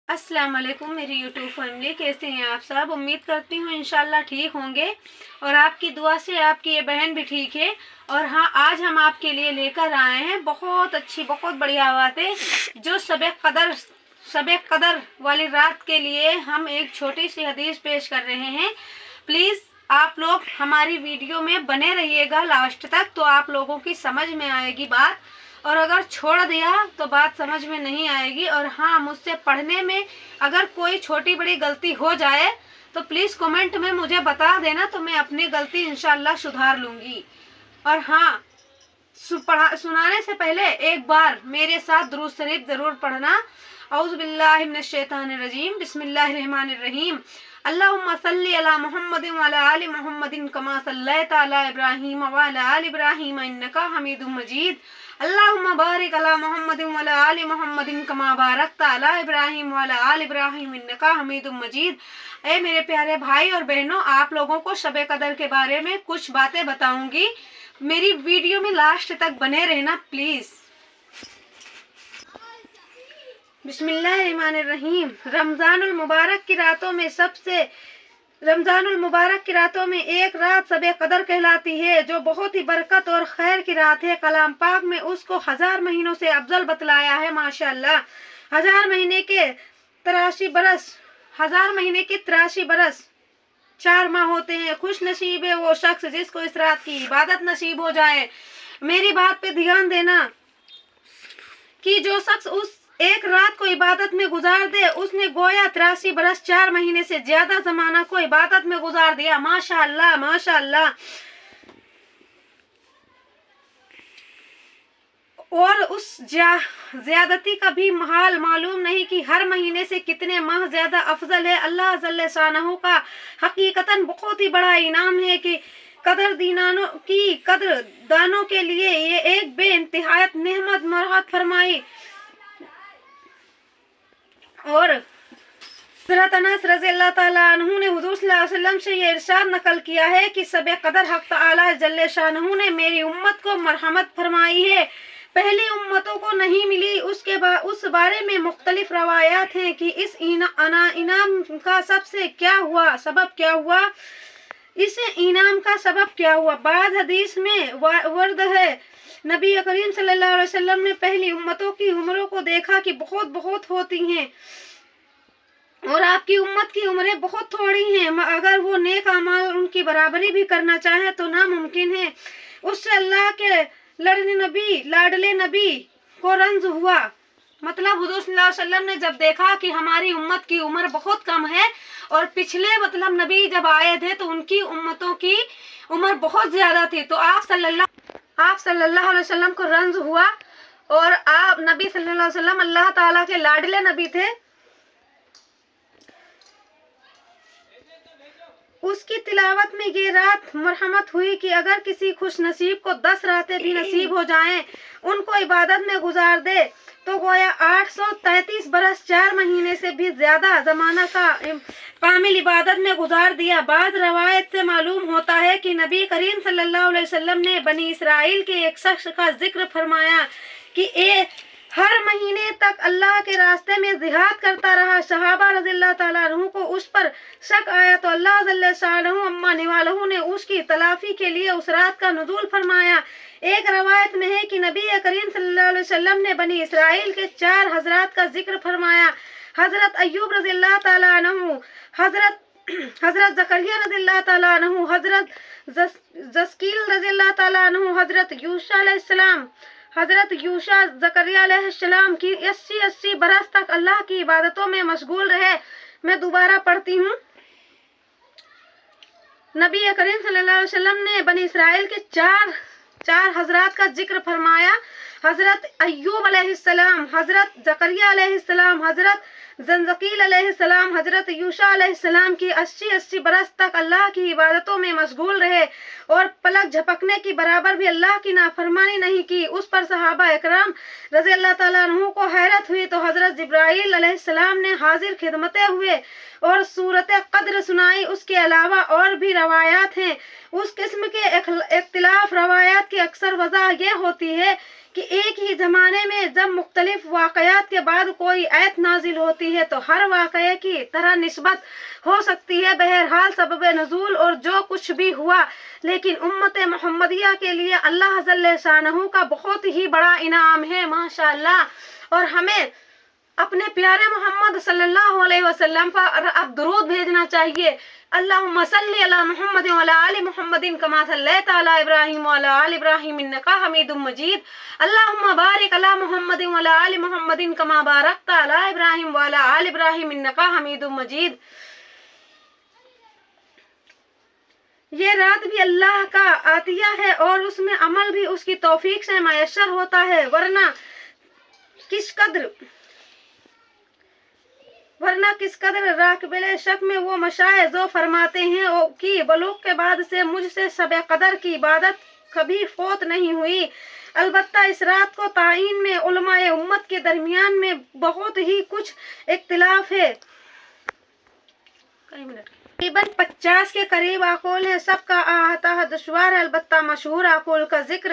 अस्सलाम वालेकुम मेरी यूट्यूब फैमिली, कैसे हैं आप सब। उम्मीद करती हूँ इंशाल्लाह ठीक होंगे और आपकी दुआ से आपकी ये बहन भी ठीक है। और हाँ, आज हम आपके लिए लेकर आए हैं बहुत अच्छी बहुत बढ़िया बातें, जो शबे कदर वाली रात के लिए हम एक छोटी सी हदीस पेश कर रहे हैं। प्लीज़ आप लोग हमारी वीडियो में बने रहिएगा लास्ट तक, तो आप लोगों की समझ में आएगी बात, और अगर छोड़ दिया तो बात समझ में नहीं आएगी। और हाँ, मुझसे पढ़ने में अगर कोई छोटी बड़ी गलती हो जाए तो प्लीज़ कमेंट में मुझे बता देना, तो मैं अपनी गलती इंशाल्लाह सुधार लूँगी। और हाँ, सुनाने से पहले एक बार मेरे साथ दुरूद शरीफ ज़रूर पढ़ना। औज़ु बिल्लाहि मिनश शैतानिर रजीम, बिस्मिल्लाहिर रहमानिर रहीम। अल्लाहुम्मा सल्ली अला मुहम्मदिन व अला आलि मुहम्मदिन कमा सल्लैता अला इब्राहीम व अला आलि इब्राहीम इन्नका हमीदुम मजीद। अल्लाहुम्मा बारिक अला मुहम्मदिन व अला आलि मुहम्मदिन कमा बारकता अला इब्राहीम व अला आलि इब्राहीम इन्नका हमीदुम मजीद। ए मेरे प्यारे भाई और बहनों, आप लोगों को शबे कदर के बारे में कुछ बातें बताऊंगी। मेरी वीडियो में लास्ट तक बने रहना प्लीज़। बिस्मिल्लाहिर्रहमानिर्रहीम। रमज़ानुल मुबारक की रातों में एक रात शबे कदर कहलाती है, जो बहुत ही बरकत और खैर की रात है। कलाम पाक में उसको 1000 महीनों से अफजल बतलाया है। माशाअल्लाह। 1000 महीने के 83 बरस 4 माह होते हैं। खुश नसीब है वो शख्स जिसको इस रात की इबादत नसीब हो जाए। मेरी बात पे ध्यान देना कि जो शख्स उस एक रात को इबादत में गुजार दे, उसने गोया 83 बरस 4 महीने से ज्यादा जमाना को इबादत में गुजार दिया। माशाअल्लाह माशाअल्लाह। और उस ज्यादती का भी हाल मालूम नहीं कि हर महीने से कितने माह ज्यादा अफजल है। अल्लाह जल्ले शानहू का हकीकतन बहुत ही बड़ा इनाम है कि कदरदानों के लिए ये एक बेइंतहायत नेमत मरहत फरमाई। और हज़रत अनस रज़ियल्लाहु ताला अन्हु ने हुज़ूर सल्लल्लाहु अलैहि वसल्लम से ये इरशाद नकल किया है कि शबे कदर हक़ तआला जल्ले शानहू ने मेरी उम्मत को मरहमत फरमाई है, पहली उम्मतों को नहीं मिली। उस बारे में मुख्तलिफ रवायात हैं कि इस इनाम का सबब क्या हुआ। इस इनाम का सबब क्या हुआ। बाद हदीस में वर्द है, नबी करीम सल्लल्लाहु अलैहि वसल्लम ने पहली उम्मतों की उम्रों को देखा कि बहुत होती हैं, और आपकी उम्मत की उम्रें बहुत थोड़ी हैं। अगर वो नेक अमाल उनकी बराबरी भी करना चाहे तो नामुमकिन है। उससे अल्लाह के लाडले नबी को रंज हुआ। मतलब हुज़ूर सल्लल्लाहु अलैहि वसल्लम ने जब देखा कि हमारी उम्मत की उम्र बहुत कम है, और पिछले नबी जब आए थे तो उनकी उम्मतों की उम्र बहुत ज्यादा थी, तो आप सल्लल्लाहु अलैहि वसल्लम को रंज हुआ। और आप नबी सल्लल्लाहु अलैहि वसल्लम अल्लाह ताला के लाडले नबी थे। उसकी तिलावत में ये रात मरहमत हुई कि अगर किसी खुश नसीब को 10 रातें भी नसीब हो जाएं, उनको इबादत में गुजार दे, तो गोया 833 बरस 4 महीने से भी ज्यादा जमाना का कामिल इबादत में गुजार दिया। बाद रवायत से मालूम होता है कि नबी करीम सल्लल्लाहु अलैहि वसल्लम ने बनी इसराइल के एक शख्स का जिक्र फरमाया कि हर महीने तक अल्लाह के रास्ते में जिहाद करता रहा। सहाबा रज़ियल्लाहु ताला अन्हु को उस पर शक आया, तो अल्लाह जल्ले शानहू अम्मा निवालहू ने उसकी तलाफी के लिए उस रात का नुज़ूल फरमाया। एक रवायत में है कि नबी करीम सल्लल्लाहु अलैहि वसल्लम ने बनी इसराइल के 4 हजरात का जिक्र फरमाया। हजरत अय्यूब रज़ियल्लाहु ताला अन्हु, हजरत ज़करिया रज़ियल्लाहु ताला अन्हु, हजरत जस्कील रज़ियल्लाहु ताला अन्हु, हजरत यूशा ज़करिया अलैहिस्सलाम की 80 बरस तक अल्लाह की इबादतों में मशगूल रहे। मैं दोबारा पढ़ती हूँ। नबी करीम सल्लल्लाहु अलैहि वसल्लम ने बनी इसराइल के चार हजरात का जिक्र फरमाया। हजरत अय्यूब अलैहिस्सलाम, हजरत ज़करिया अलैहिस्सलाम, हजरत जंजकील अलैहिस्सलाम, हजरत यूशा अलैहिस्सलाम की 80 बरस तक अल्लाह की इबादतों में मशगूल रहे और पलक झपकने की बराबर भी अल्लाह की नाफरमानी नहीं की। उस पर सहाबा इकराम रज़ियल्लाहु ताला अन्हु को हैरत हुई, तो हजरत जिब्राइल अलैहिस्सलाम ने हाजिर खिदमते हुए और सूरत कद्र सुनाई। उसके अलावा और भी रवायात हैं। उस किस्म के इख्तिलाफ रवायात की अक्सर वजह यह होती है کہ ایک ہی زمانے میں جب مختلف واقعات کے بعد کوئی آیت نازل ہوتی ہے تو ہر واقعے کی طرح نسبت ہو سکتی ہے، بہرحال سبب نزول اور جو کچھ بھی ہوا، لیکن امت محمدیہ کے لیے اللہ جل شانہ کا بہت ہی بڑا انعام ہے ماشاءاللہ۔ اور ہمیں اپنے پیارے محمد صلی اللہ علیہ وسلم پر اب درود بھیجنا چاہیے۔ اللہم صلی علی محمد وعلی آل محمد کما صلیت علی ابراہیم وعلی آل ابراہیم انک حمید مجید۔ اللہم بارک علی محمد وعلی آل محمد کما بارکت علی ابراہیم وعلی آل ابراہیم انک حمید مجید۔ یہ رات بھی اللہ کا عطیہ ہے اور اس میں عمل بھی اس کی توفیق سے میسر ہوتا ہے، ورنہ کس قدر راقبل شک میں وہ مشائخ جو فرماتے ہیں کہ بلوغ کے بعد سے مجھ سے شب قدر کی عبادت کبھی فوت نہیں ہوئی۔ البتہ اس رات کو تعین میں علماء امت کے درمیان میں بہت ہی کچھ اختلاف ہے۔ تقریباً 50 کے قریب اقوال ہیں، سب کا احاطہ دشوار ہے، البتہ مشہور اقوال کا ذکر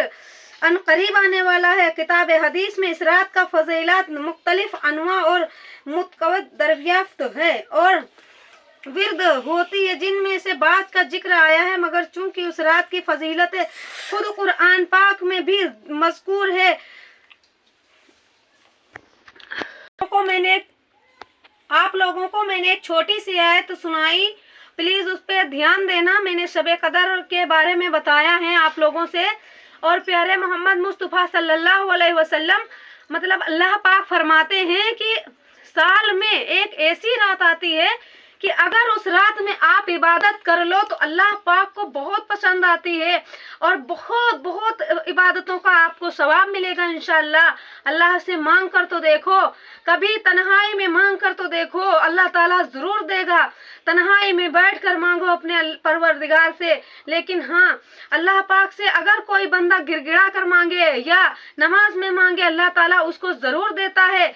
ان قریب آنے والا ہے۔ کتاب حدیث میں اس رات کا فضیلات مختلف انواع اور متعدد دریافت ہے اور ورد ہوتی ہے، جن میں سے بعض کا ذکر آیا ہے، مگر چونکہ اس رات کی فضیلت خود قرآن پاک میں بھی مذکور ہے۔ آپ لوگوں کو میں نے ایک چھوٹی سی آیت سنائی، پلیز اس پہ دھیان دینا۔ میں نے شب قدر کے بارے میں بتایا ہے آپ لوگوں سے، اور پیارے محمد مصطفیٰ صلی اللہ علیہ وسلم مطلب اللہ پاک فرماتے ہیں کہ سال میں ایک ایسی رات آتی ہے کہ اگر اس رات میں آپ عبادت کر لو تو اللہ پاک کو بہت پسند آتی ہے اور بہت بہت عبادتوں کا آپ کو ثواب ملے گا انشاءاللہ۔ اللہ سے مانگ کر تو دیکھو، کبھی تنہائی میں مانگ کر تو دیکھو، اللہ تعالیٰ ضرور دے گا۔ تنہائی میں بیٹھ کر مانگو اپنے پروردگار سے، لیکن ہاں اللہ پاک سے اگر کوئی بندہ گڑ گڑا کر مانگے یا نماز میں مانگے، اللہ تعالیٰ اس کو ضرور دیتا ہے۔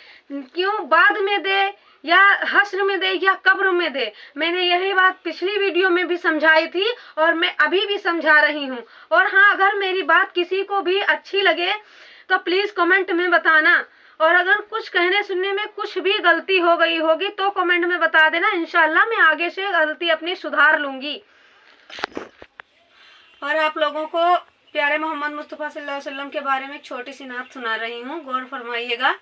کیوں بعد میں دے یا حشر میں دے یا قبر میں دے، میں نے یہی بات پچھلی ویڈیو میں بھی سمجھائی تھی اور میں ابھی بھی سمجھا رہی ہوں۔ اور ہاں اگر میری بات کسی کو بھی اچھی لگے تو پلیز کمنٹ میں بتانا، اور اگر کچھ کہنے سننے میں کچھ بھی غلطی ہو گئی ہوگی تو کمنٹ میں بتا دینا، انشاءاللہ میں آگے سے غلطی اپنی سدھار لوں گی۔ اور آپ لوگوں کو پیارے محمد مصطفیٰ صلی اللہ علیہ وسلم کے بارے میں ایک چھوٹی سی نعت سنا رہی ہوں، غور فرمائیے گا۔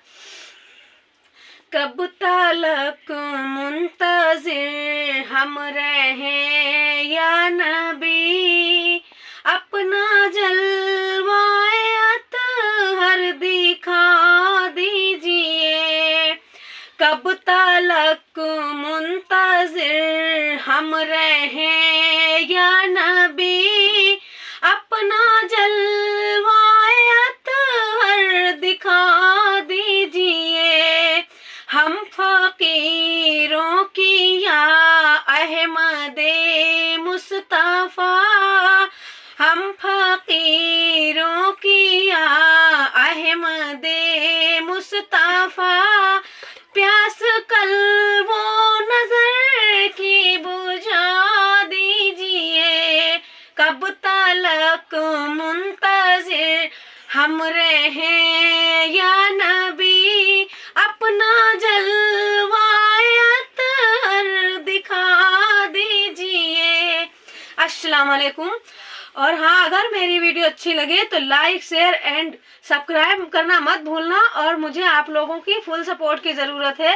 کب تلک منتظر ہم رہیں یا نبی، اپنا جلوہ اطہر دکھا دیجئے۔ کب تلک منتظر ہم رہیں یا نبی، اپنا جلوہ اطہر دکھا دیجئے۔ ہم فقیروں کی یا احمد مصطفیٰ، ہم فقیروں کی یا احمد مصطفیٰ، پیاس قلب و نظر کی بجھا دیجئے۔ کب تلک منتظر ہم رہیں یا نبی، اپنا جلوہ اطہر دکھا دیجئے۔ السلام علیکم۔ اور ہاں اگر میری ویڈیو اچھی لگے تو لائک شیئر اینڈ سبسکرائب کرنا مت بھولنا، اور مجھے آپ لوگوں کی فل سپورٹ کی ضرورت ہے،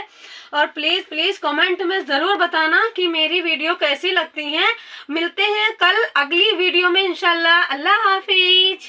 اور پلیز کمنٹ میں ضرور بتانا کہ میری ویڈیو کیسی لگتی ہیں۔ ملتے ہیں کل اگلی ویڈیو میں انشاءاللہ۔ اللہ حافظ۔